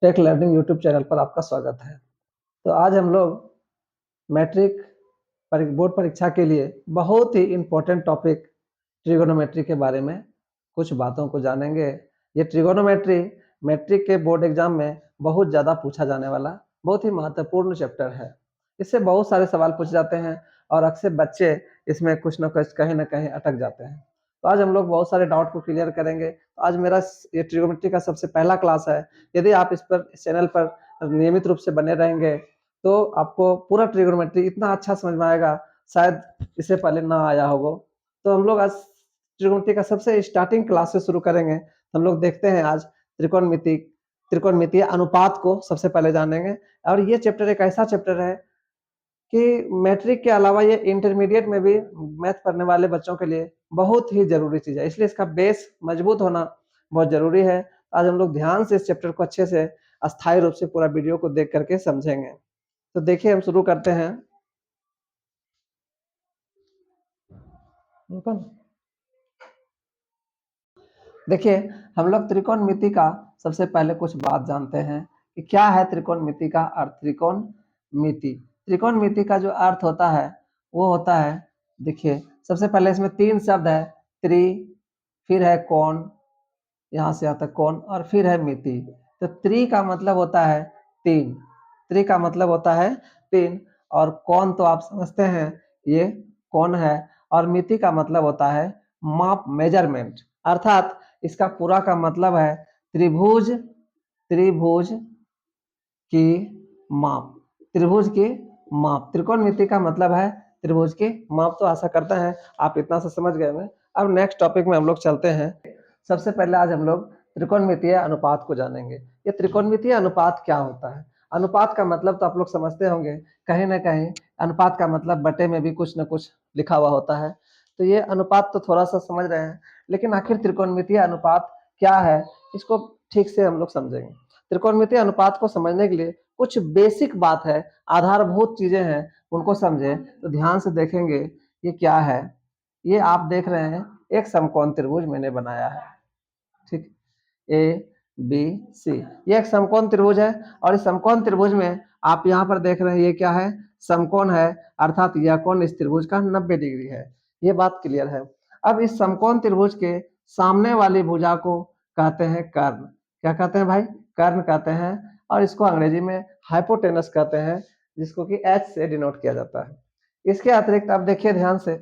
Take learning YouTube channel पर आपका स्वागत है। तो आज हम लोग मैट्रिक बोर्ड परीक्षा के लिए बहुत ही इम्पोर्टेंट टॉपिक ट्रिगोनोमेट्री के बारे में कुछ बातों को जानेंगे। ये ट्रिगोनोमेट्री मैट्रिक के बोर्ड एग्जाम में बहुत ज़्यादा पूछा जाने वाला बहुत ही महत्वपूर्ण चैप्टर है। इससे बहुत सारे सवाल पूछे जाते हैं और अक्सर बच्चे इसमें कुछ न कुछ कहीं ना कहीं अटक जाते हैं। तो आज हम लोग बहुत सारे डाउट को क्लियर करेंगे। तो आज मेरा ये ट्रिगोनोमेट्री का सबसे पहला क्लास है। यदि आप इस चैनल पर नियमित रूप से बने रहेंगे तो आपको पूरा ट्रिगोनोमेट्री इतना अच्छा समझ में आएगा, शायद इससे पहले ना आया होगा। तो हम लोग आज ट्रिगोनोमेट्री का सबसे स्टार्टिंग क्लास से शुरू करेंगे। हम लोग देखते हैं आज त्रिकोणमितीय अनुपात को सबसे पहले जानेंगे। और ये चैप्टर एक ऐसा चैप्टर है कि मैट्रिक के अलावा ये इंटरमीडिएट में भी मैथ पढ़ने वाले बच्चों के लिए बहुत ही जरूरी चीज है, इसलिए इसका बेस मजबूत होना बहुत जरूरी है। आज हम लोग ध्यान से इस चैप्टर को अच्छे से अस्थायी रूप से पूरा वीडियो को देख करके समझेंगे। तो देखिए हम शुरू करते हैं। देखिए हम लोग त्रिकोणमिति का सबसे पहले कुछ बात जानते हैं कि क्या है त्रिकोणमिति का अर्थ। त्रिकोणमिति का जो अर्थ होता है वो होता है, देखिए सबसे पहले इसमें तीन शब्द है, त्रि, फिर है कोण, यहाँ से आता है कोण, और फिर है मिति। तो त्रि का मतलब होता है तीन, त्रि का मतलब होता है तीन, और कोण तो आप समझते हैं ये कोण है, और मिति का मतलब होता है माप, मेजरमेंट। अर्थात इसका पूरा का मतलब है त्रिभुज की माप, त्रिभुज की माप। त्रिकोणमिति का मतलब है त्रिभुज की माप। तो आशा करता है आप इतना से समझ गए हैं। अब नेक्स्ट टॉपिक में हम लोग चलते हैं। सबसे पहले आज हम लोग त्रिकोणमितीय अनुपात को जानेंगे। ये त्रिकोणमितीय अनुपात क्या होता है। अनुपात का मतलब तो आप लोग समझते होंगे, कहीं ना कहीं अनुपात का मतलब बटे में भी कुछ न कुछ लिखा हुआ होता है। तो ये अनुपात तो थोड़ा सा समझ रहे हैं, लेकिन आखिर त्रिकोणमितीय अनुपात क्या है इसको ठीक से हम लोग समझेंगे। त्रिकोणमितीय अनुपात को समझने के लिए कुछ बेसिक बात है, आधारभूत चीजें हैं, उनको समझे तो ध्यान से देखेंगे। ये क्या है, ये आप देख रहे हैं एक समकोण त्रिभुज मैंने बनाया है, ठीक, ए बी सी, ये एक समकोण त्रिभुज है। और इस समकोण त्रिभुज में आप यहाँ पर देख रहे हैं ये क्या है, समकोण है, अर्थात यह कोण इस त्रिभुज का 90 डिग्री है। ये बात क्लियर है। अब इस समकोण त्रिभुज के सामने वाली भुजा को कहते हैं कर्ण। क्या कहते हैं भाई, कर्ण कहते हैं। और इसको अंग्रेजी में हाइपोटेनस कहते हैं, जिसको कि एच से डिनोट किया जाता है। इसके अतिरिक्त आप देखिए ध्यान से,